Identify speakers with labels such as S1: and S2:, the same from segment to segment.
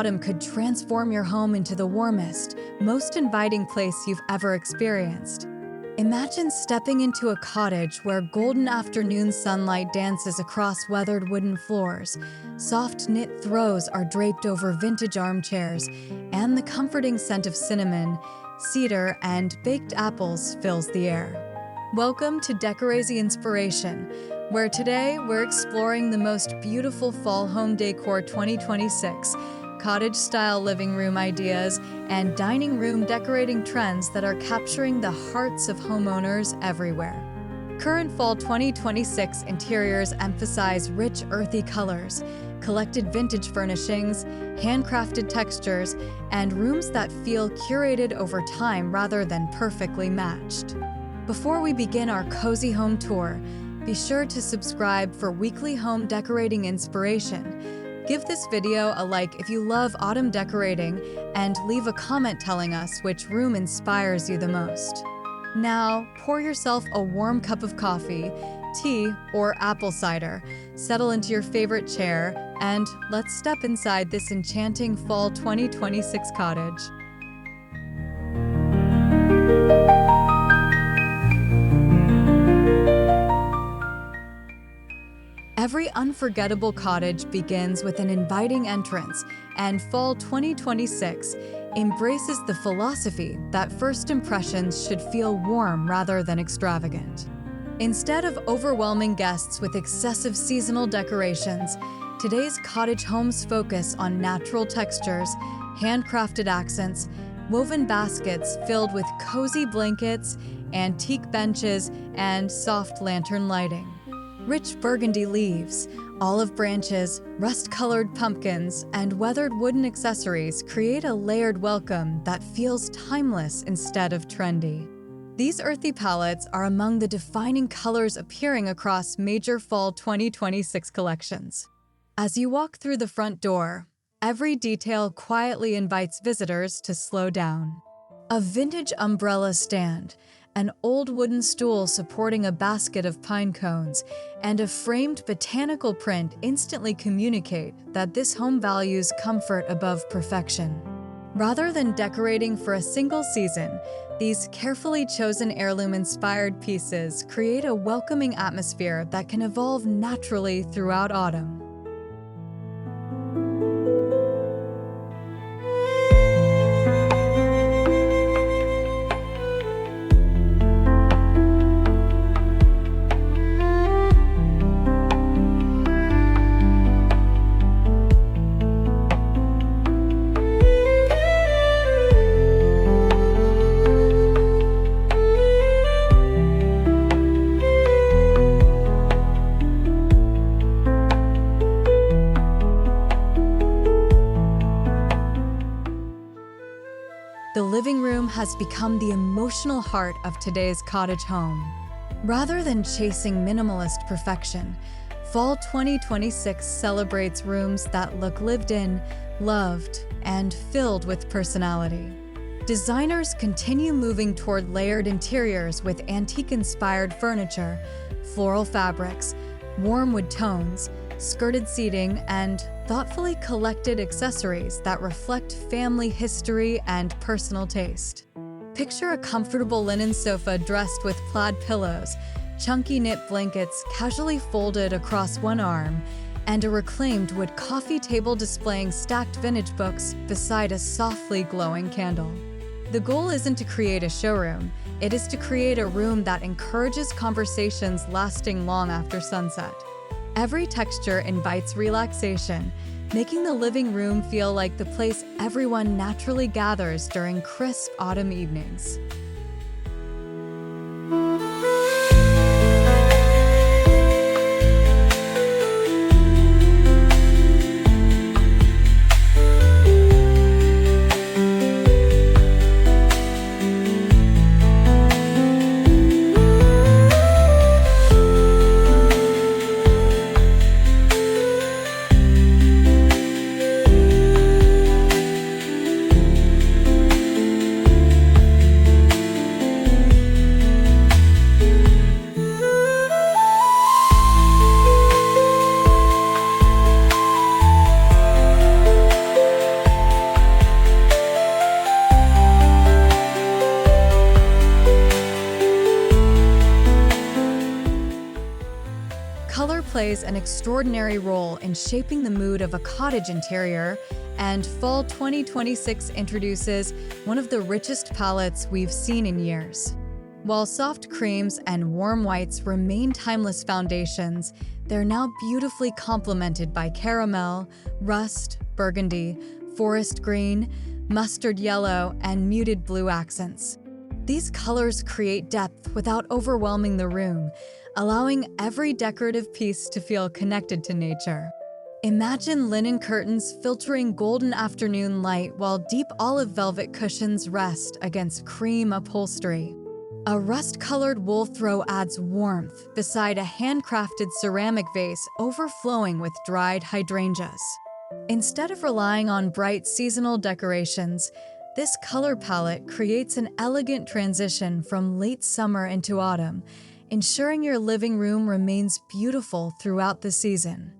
S1: autumn could transform your home into the warmest, most inviting place you've ever experienced. Imagine stepping into a cottage where golden afternoon sunlight dances across weathered wooden floors, soft knit throws are draped over vintage armchairs, and the comforting scent of cinnamon, cedar, and baked apples fills the air. Welcome to Decorazy Inspiration, where today we're exploring the most beautiful Fall Home Decor 2026, cottage-style living room ideas, and dining room decorating trends that are capturing the hearts of homeowners everywhere. Current Fall 2026 interiors emphasize rich, earthy colors, collected vintage furnishings, handcrafted textures, and rooms that feel curated over time rather than perfectly matched. Before we begin our cozy home tour, be sure to subscribe for weekly home decorating inspiration. Give this video a like if you love autumn decorating, and leave a comment telling us which room inspires you the most. Now, pour yourself a warm cup of coffee, tea, or apple cider, settle into your favorite chair, and let's step inside this enchanting Fall 2026 cottage. Every unforgettable cottage begins with an inviting entrance, and Fall 2026 embraces the philosophy that first impressions should feel warm rather than extravagant. Instead of overwhelming guests with excessive seasonal decorations, today's cottage homes focus on natural textures, handcrafted accents, woven baskets filled with cozy blankets, antique benches, and soft lantern lighting. Rich burgundy leaves, olive branches, rust-colored pumpkins, and weathered wooden accessories create a layered welcome that feels timeless instead of trendy. These earthy palettes are among the defining colors appearing across major Fall 2026 collections. As you walk through the front door, every detail quietly invites visitors to slow down. A vintage umbrella stand, an old wooden stool supporting a basket of pine cones, and a framed botanical print instantly communicate that this home values comfort above perfection. Rather than decorating for a single season, these carefully chosen heirloom-inspired pieces create a welcoming atmosphere that can evolve naturally throughout autumn. The living room has become the emotional heart of today's cottage home. Rather than chasing minimalist perfection, Fall 2026 celebrates rooms that look lived in, loved, and filled with personality. Designers continue moving toward layered interiors with antique-inspired furniture, floral fabrics, warm wood tones, skirted seating, and thoughtfully collected accessories that reflect family history and personal taste. Picture a comfortable linen sofa dressed with plaid pillows, chunky knit blankets casually folded across one arm, and a reclaimed wood coffee table displaying stacked vintage books beside a softly glowing candle. The goal isn't to create a showroom, it is to create a room that encourages conversations lasting long after sunset. Every texture invites relaxation, making the living room feel like the place everyone naturally gathers during crisp autumn evenings. plays an extraordinary role in shaping the mood of a cottage interior, and Fall 2026 introduces one of the richest palettes we've seen in years. While soft creams and warm whites remain timeless foundations, they're now beautifully complemented by caramel, rust, burgundy, forest green, mustard yellow, and muted blue accents. These colors create depth without overwhelming the room, allowing every decorative piece to feel connected to nature. Imagine linen curtains filtering golden afternoon light while deep olive velvet cushions rest against cream upholstery. A rust-colored wool throw adds warmth beside a handcrafted ceramic vase overflowing with dried hydrangeas. Instead of relying on bright seasonal decorations, this color palette creates an elegant transition from late summer into autumn, ensuring your living room remains beautiful throughout the season.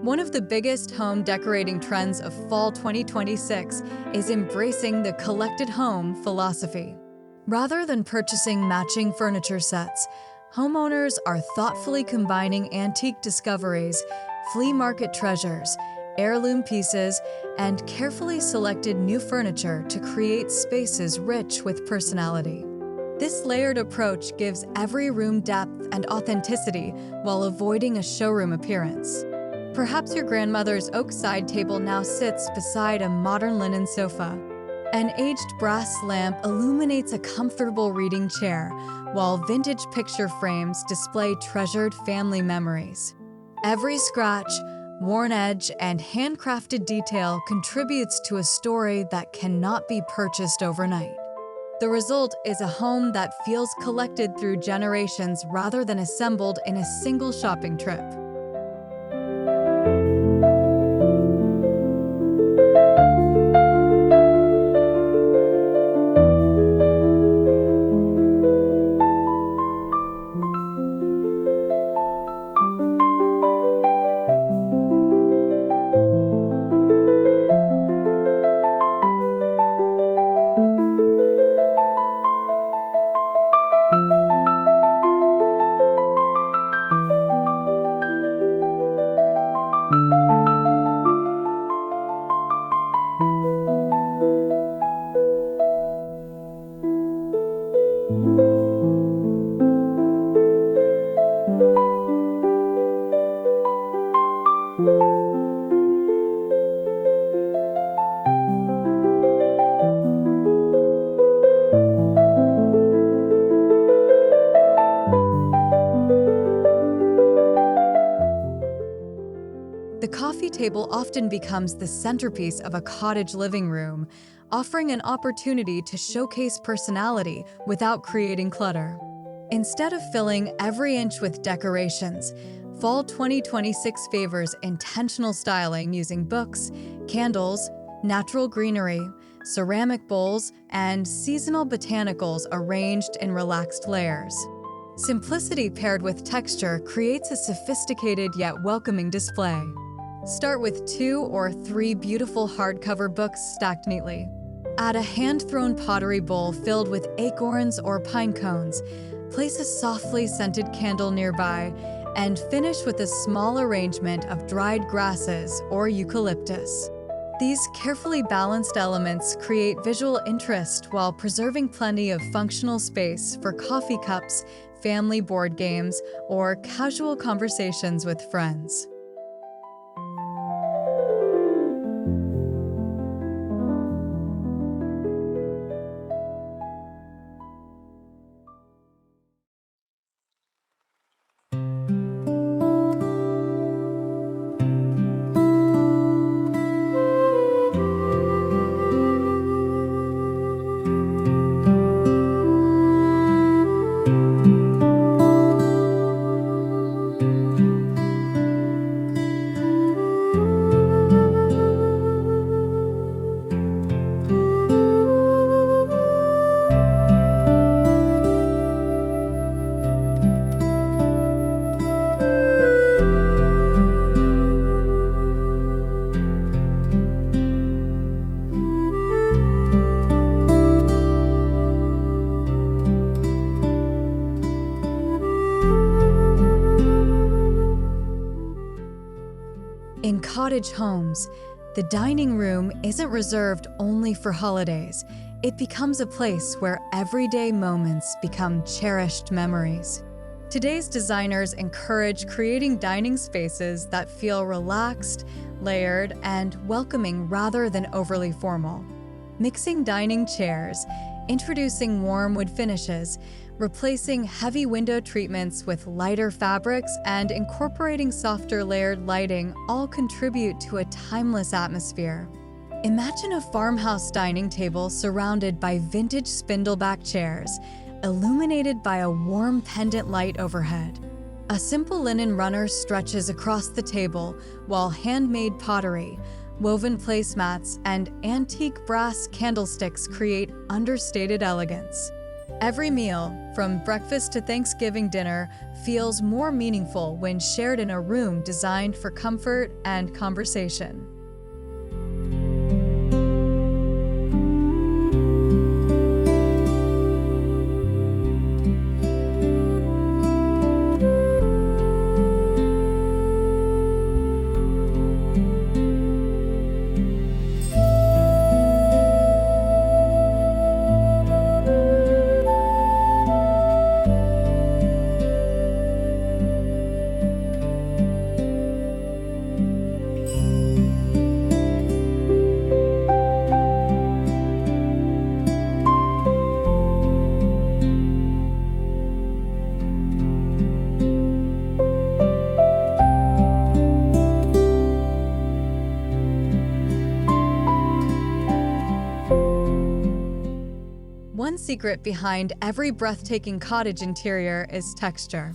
S1: One of the biggest home decorating trends of Fall 2026 is embracing the collected home philosophy. Rather than purchasing matching furniture sets, homeowners are thoughtfully combining antique discoveries, flea market treasures, heirloom pieces, and carefully selected new furniture to create spaces rich with personality. This layered approach gives every room depth and authenticity while avoiding a showroom appearance. Perhaps your grandmother's oak side table now sits beside a modern linen sofa. An aged brass lamp illuminates a comfortable reading chair, while vintage picture frames display treasured family memories. Every scratch, worn edge, and handcrafted detail contributes to a story that cannot be purchased overnight. The result is a home that feels collected through generations rather than assembled in a single shopping trip. The coffee table often becomes the centerpiece of a cottage living room, offering an opportunity to showcase personality without creating clutter. Instead of filling every inch with decorations, Fall 2026 favors intentional styling using books, candles, natural greenery, ceramic bowls, and seasonal botanicals arranged in relaxed layers. Simplicity paired with texture creates a sophisticated yet welcoming display. Start with 2 or 3 beautiful hardcover books stacked neatly. Add a hand-thrown pottery bowl filled with acorns or pine cones. Place a softly scented candle nearby, and finish with a small arrangement of dried grasses or eucalyptus. These carefully balanced elements create visual interest while preserving plenty of functional space for coffee cups, family board games, or casual conversations with friends. In cottage homes, the dining room isn't reserved only for holidays. It becomes a place where everyday moments become cherished memories. Today's designers encourage creating dining spaces that feel relaxed, layered, and welcoming rather than overly formal. Mixing dining chairs, introducing warm wood finishes, replacing heavy window treatments with lighter fabrics, and incorporating softer layered lighting all contribute to a timeless atmosphere. Imagine a farmhouse dining table surrounded by vintage spindleback chairs, illuminated by a warm pendant light overhead. A simple linen runner stretches across the table, while handmade pottery, woven placemats, and antique brass candlesticks create understated elegance. Every meal, from breakfast to Thanksgiving dinner, feels more meaningful when shared in a room designed for comfort and conversation. One secret behind every breathtaking cottage interior is texture.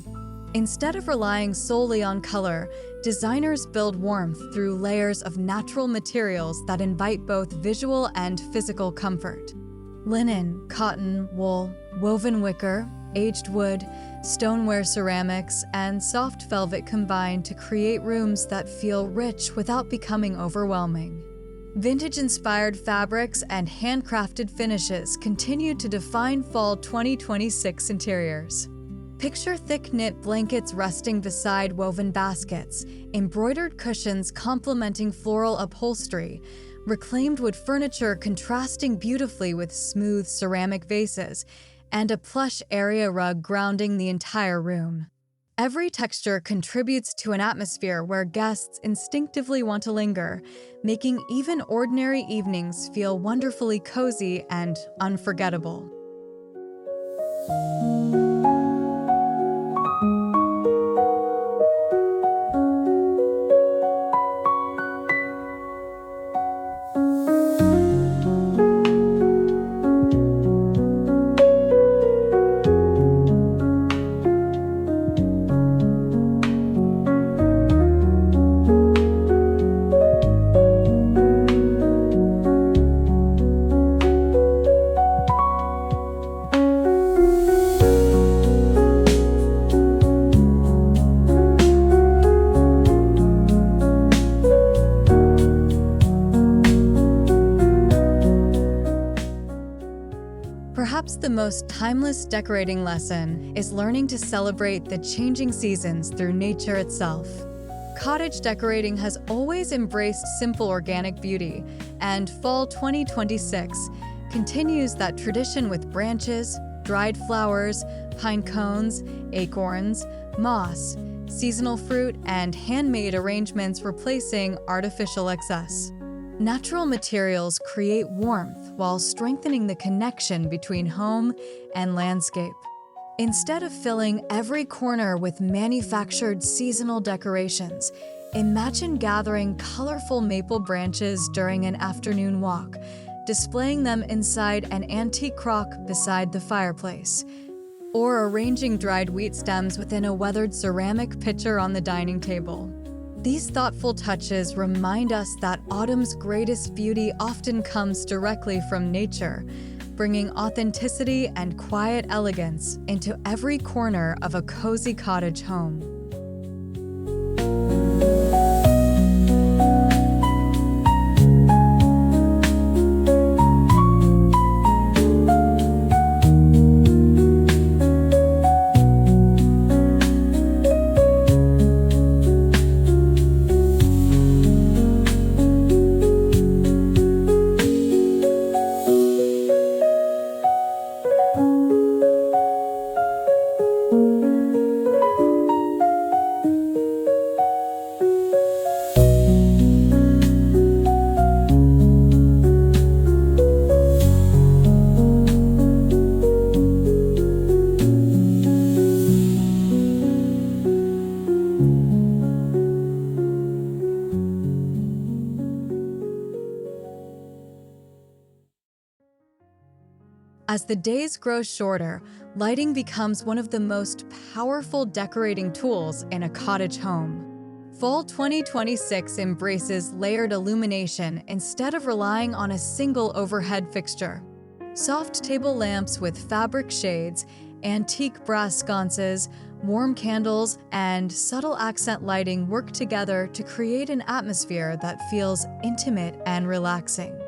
S1: Instead of relying solely on color, designers build warmth through layers of natural materials that invite both visual and physical comfort. Linen, cotton, wool, woven wicker, aged wood, stoneware ceramics, and soft velvet combine to create rooms that feel rich without becoming overwhelming. Vintage-inspired fabrics and handcrafted finishes continue to define fall 2026 interiors. Picture thick-knit blankets resting beside woven baskets, embroidered cushions complementing floral upholstery, reclaimed wood furniture contrasting beautifully with smooth ceramic vases, and a plush area rug grounding the entire room. Every texture contributes to an atmosphere where guests instinctively want to linger, making even ordinary evenings feel wonderfully cozy and unforgettable. Perhaps the most timeless decorating lesson is learning to celebrate the changing seasons through nature itself. Cottage decorating has always embraced simple organic beauty, and Fall 2026 continues that tradition with branches, dried flowers, pine cones, acorns, moss, seasonal fruit, and handmade arrangements replacing artificial excess. Natural materials create warmth while strengthening the connection between home and landscape. Instead of filling every corner with manufactured seasonal decorations, imagine gathering colorful maple branches during an afternoon walk, displaying them inside an antique crock beside the fireplace, or arranging dried wheat stems within a weathered ceramic pitcher on the dining table. These thoughtful touches remind us that autumn's greatest beauty often comes directly from nature, bringing authenticity and quiet elegance into every corner of a cozy cottage home. As the days grow shorter, lighting becomes one of the most powerful decorating tools in a cottage home. Fall 2026 embraces layered illumination instead of relying on a single overhead fixture. Soft table lamps with fabric shades, antique brass sconces, warm candles, and subtle accent lighting work together to create an atmosphere that feels intimate and relaxing.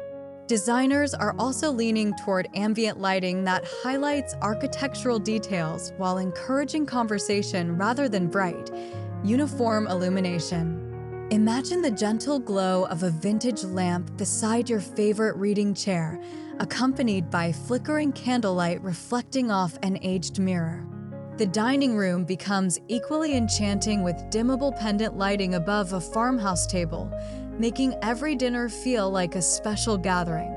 S1: Designers are also leaning toward ambient lighting that highlights architectural details while encouraging conversation rather than bright, uniform illumination. Imagine the gentle glow of a vintage lamp beside your favorite reading chair, accompanied by flickering candlelight reflecting off an aged mirror. The dining room becomes equally enchanting with dimmable pendant lighting above a farmhouse table, making every dinner feel like a special gathering.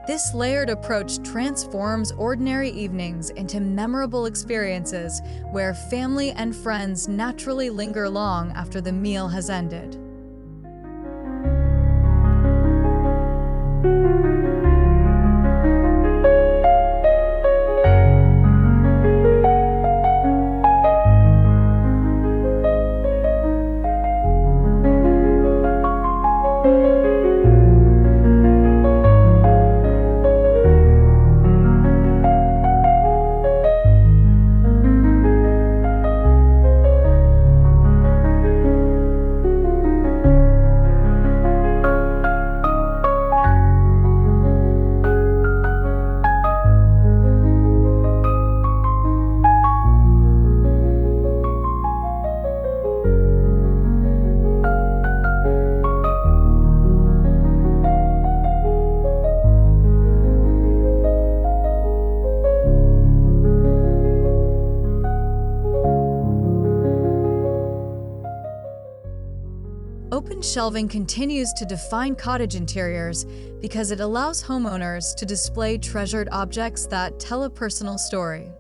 S1: This layered approach transforms ordinary evenings into memorable experiences where family and friends naturally linger long after the meal has ended. Open shelving continues to define cottage interiors because it allows homeowners to display treasured objects that tell a personal story.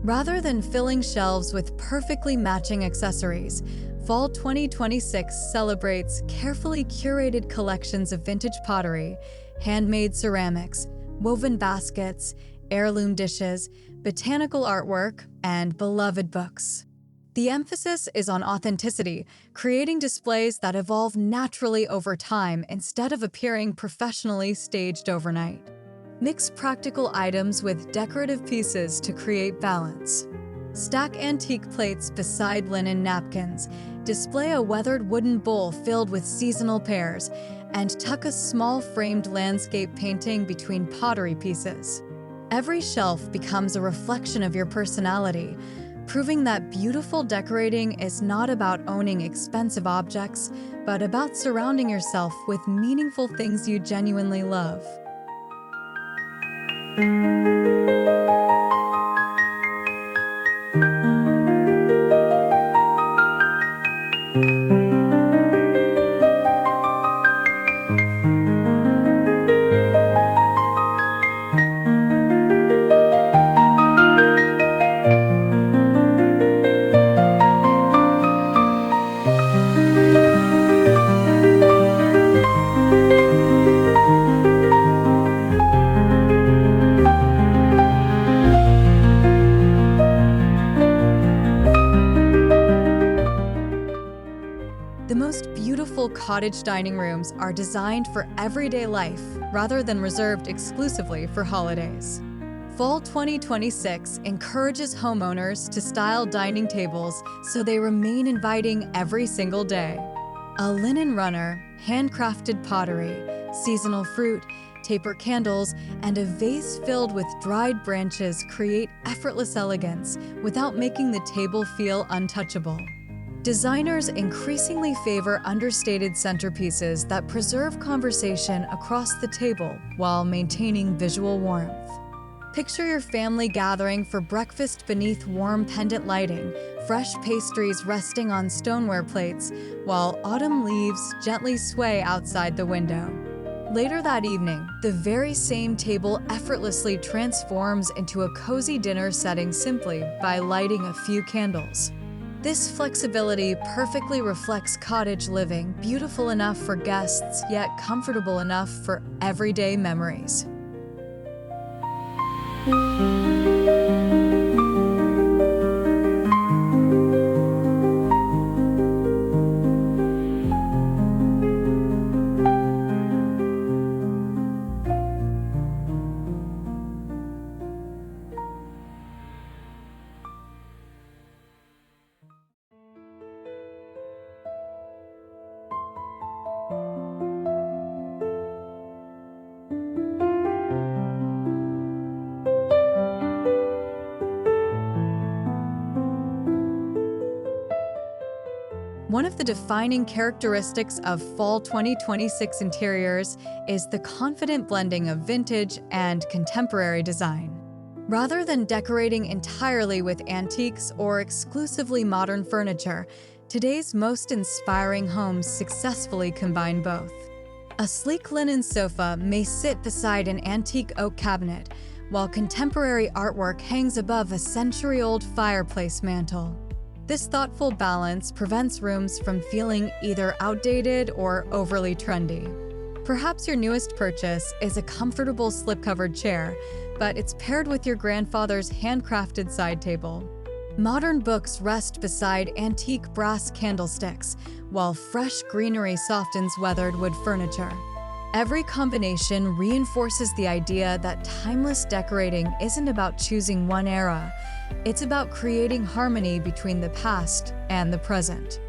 S1: Rather than filling shelves with perfectly matching accessories, Fall 2026 celebrates carefully curated collections of vintage pottery, handmade ceramics, woven baskets, heirloom dishes, botanical artwork, and beloved books. The emphasis is on authenticity, creating displays that evolve naturally over time instead of appearing professionally staged overnight. Mix practical items with decorative pieces to create balance. Stack antique plates beside linen napkins, display a weathered wooden bowl filled with seasonal pears, and tuck a small framed landscape painting between pottery pieces. Every shelf becomes a reflection of your personality, proving that beautiful decorating is not about owning expensive objects, but about surrounding yourself with meaningful things you genuinely love. The most beautiful cottage dining rooms are designed for everyday life rather than reserved exclusively for holidays. Fall 2026 encourages homeowners to style dining tables so they remain inviting every single day. A linen runner, handcrafted pottery, seasonal fruit, taper candles, and a vase filled with dried branches create effortless elegance without making the table feel untouchable. Designers increasingly favor understated centerpieces that preserve conversation across the table while maintaining visual warmth. Picture your family gathering for breakfast beneath warm pendant lighting, fresh pastries resting on stoneware plates, while autumn leaves gently sway outside the window. Later that evening, the very same table effortlessly transforms into a cozy dinner setting simply by lighting a few candles. This flexibility perfectly reflects cottage living, beautiful enough for guests, yet comfortable enough for everyday memories. One of the defining characteristics of Fall 2026 interiors is the confident blending of vintage and contemporary design. Rather than decorating entirely with antiques or exclusively modern furniture, today's most inspiring homes successfully combine both. A sleek linen sofa may sit beside an antique oak cabinet, while contemporary artwork hangs above a century-old fireplace mantel. This thoughtful balance prevents rooms from feeling either outdated or overly trendy. Perhaps your newest purchase is a comfortable slip-covered chair, but it's paired with your grandfather's handcrafted side table. Modern books rest beside antique brass candlesticks, while fresh greenery softens weathered wood furniture. Every combination reinforces the idea that timeless decorating isn't about choosing one era. It's about creating harmony between the past and the present.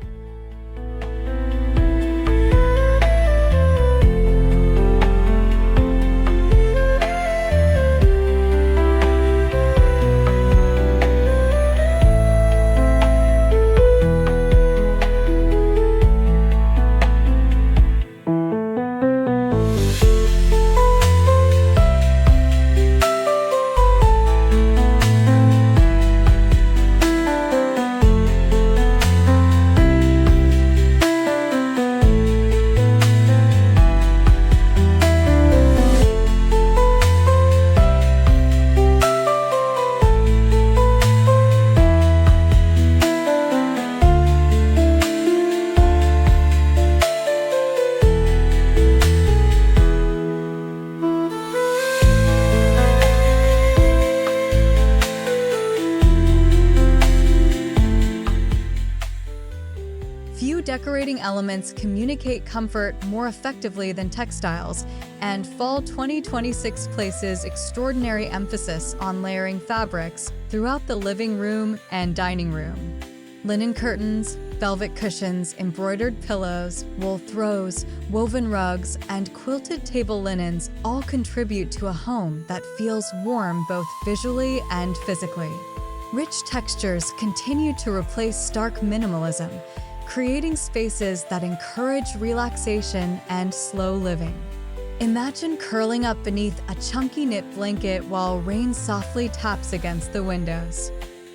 S1: Few decorating elements communicate comfort more effectively than textiles, and Fall 2026 places extraordinary emphasis on layering fabrics throughout the living room and dining room. Linen curtains, velvet cushions, embroidered pillows, wool throws, woven rugs, and quilted table linens all contribute to a home that feels warm both visually and physically. Rich textures continue to replace stark minimalism, creating spaces that encourage relaxation and slow living. Imagine curling up beneath a chunky knit blanket while rain softly taps against the windows.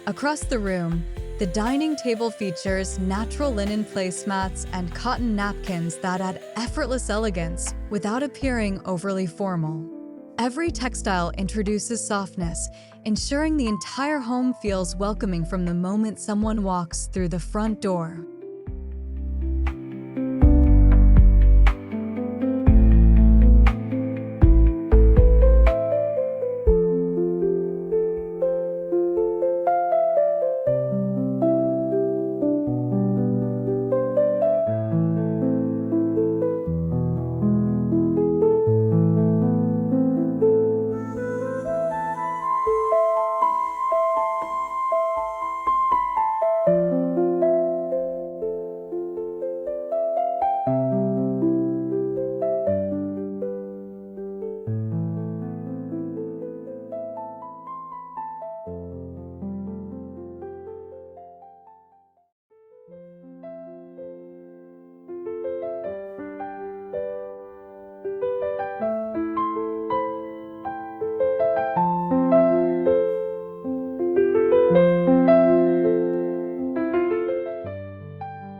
S1: Across the room, the dining table features natural linen placemats and cotton napkins that add effortless elegance without appearing overly formal. Every textile introduces softness, ensuring the entire home feels welcoming from the moment someone walks through the front door.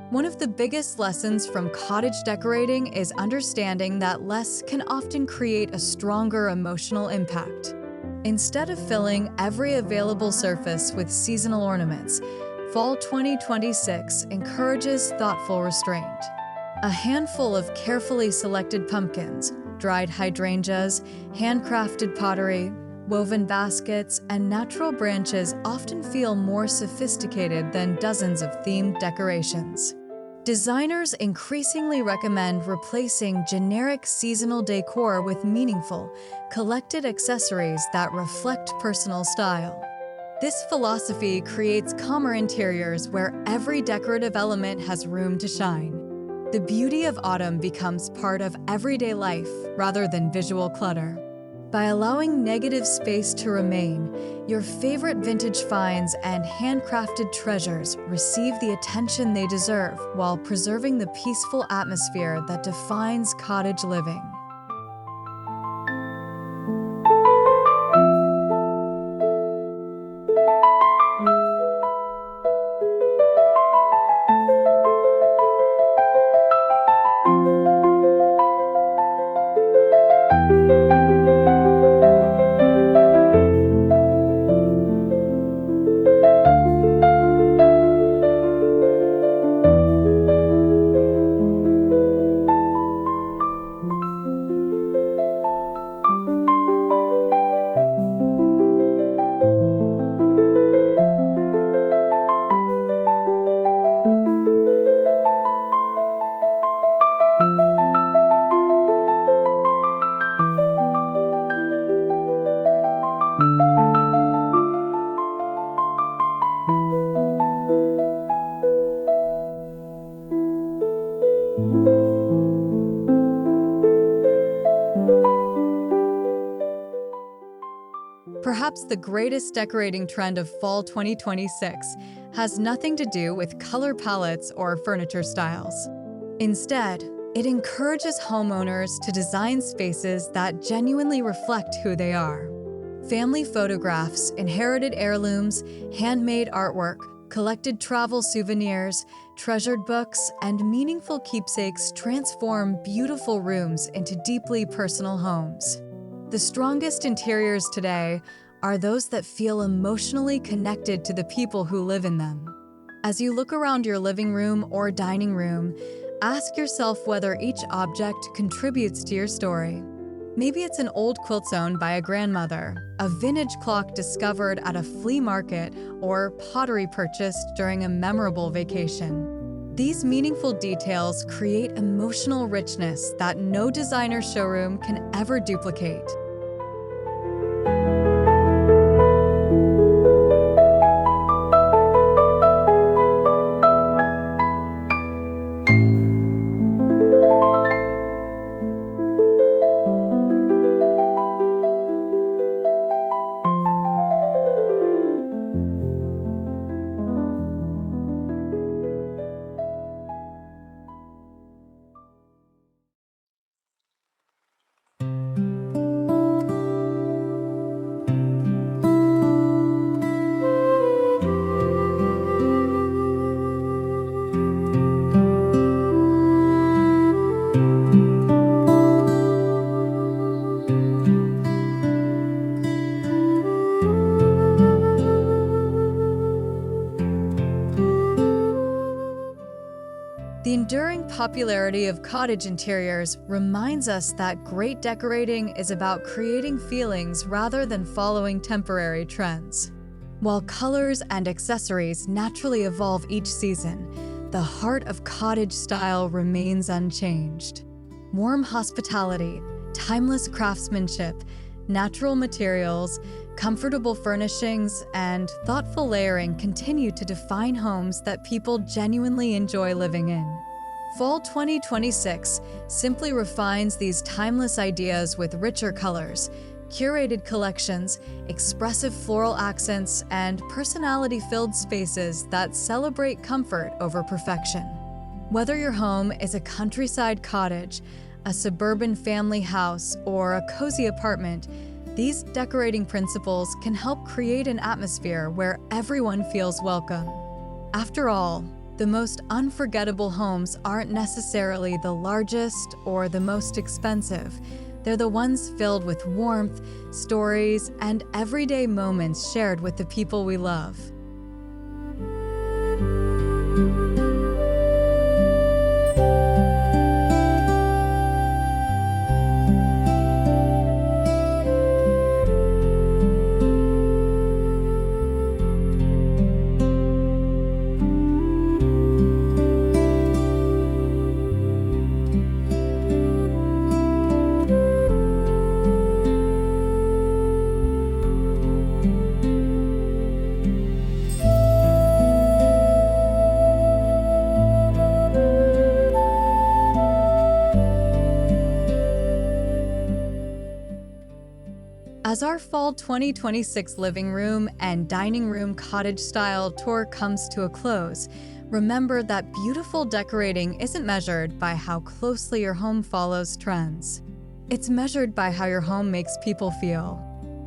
S1: One of the biggest lessons from cottage decorating is understanding that less can often create a stronger emotional impact. Instead of filling every available surface with seasonal ornaments, Fall 2026 encourages thoughtful restraint. A handful of carefully selected pumpkins, dried hydrangeas, handcrafted pottery, Woven baskets and natural branches often feel more sophisticated than dozens of themed decorations. Designers increasingly recommend replacing generic seasonal decor with meaningful, collected accessories that reflect personal style. This philosophy creates calmer interiors where every decorative element has room to shine. The beauty of autumn becomes part of everyday life rather than visual clutter. By allowing negative space to remain, your favorite vintage finds and handcrafted treasures receive the attention they deserve while preserving the peaceful atmosphere that defines cottage living. Perhaps the greatest decorating trend of fall 2026 has nothing to do with color palettes or furniture styles. Instead, it encourages homeowners to design spaces that genuinely reflect who they are. Family photographs, inherited heirlooms, handmade artwork, collected travel souvenirs, treasured books, and meaningful keepsakes transform beautiful rooms into deeply personal homes. The strongest interiors today are those that feel emotionally connected to the people who live in them. As you look around your living room or dining room, ask yourself whether each object contributes to your story. Maybe it's an old quilt sewn by a grandmother, a vintage clock discovered at a flea market, or pottery purchased during a memorable vacation. These meaningful details create emotional richness that no designer showroom can ever duplicate. The enduring popularity of cottage interiors reminds us that great decorating is about creating feelings rather than following temporary trends. While colors and accessories naturally evolve each season, the heart of cottage style remains unchanged. Warm hospitality, timeless craftsmanship, natural materials, comfortable furnishings, and thoughtful layering continue to define homes that people genuinely enjoy living in. Fall 2026 simply refines these timeless ideas with richer colors, curated collections, expressive floral accents, and personality-filled spaces that celebrate comfort over perfection. Whether your home is a countryside cottage, a suburban family house, or a cozy apartment, these decorating principles can help create an atmosphere where everyone feels welcome. After all, the most unforgettable homes aren't necessarily the largest or the most expensive. They're the ones filled with warmth, stories, and everyday moments shared with the people we love. As our Fall 2026 living room and dining room cottage style tour comes to a close, remember that beautiful decorating isn't measured by how closely your home follows trends. It's measured by how your home makes people feel.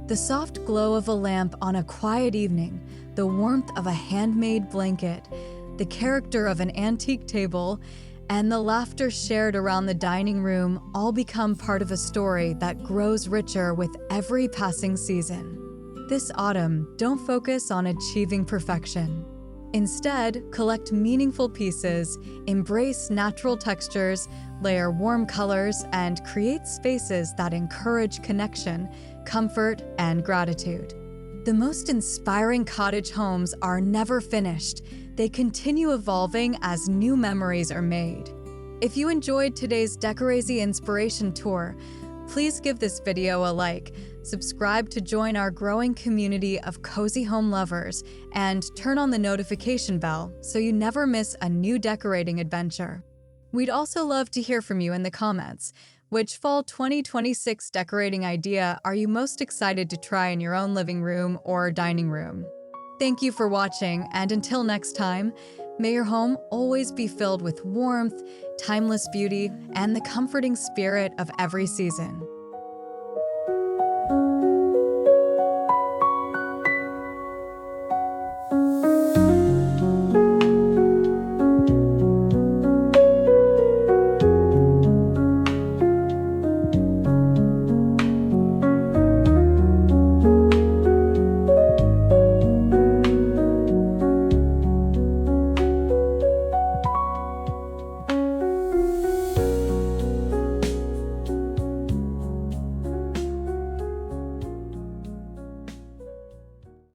S1: The soft glow of a lamp on a quiet evening, the warmth of a handmade blanket, the character of an antique table, and the laughter shared around the dining room all become part of a story that grows richer with every passing season. This autumn, don't focus on achieving perfection. Instead, collect meaningful pieces, embrace natural textures, layer warm colors, and create spaces that encourage connection, comfort, and gratitude. The most inspiring cottage homes are never finished. They continue evolving as new memories are made. If you enjoyed today's Decorazy Inspiration tour, please give this video a like, subscribe to join our growing community of cozy home lovers, and turn on the notification bell so you never miss a new decorating adventure. We'd also love to hear from you in the comments. Which Fall 2026 decorating idea are you most excited to try in your own living room or dining room? Thank you for watching, and until next time, may your home always be filled with warmth, timeless beauty, and the comforting spirit of every season.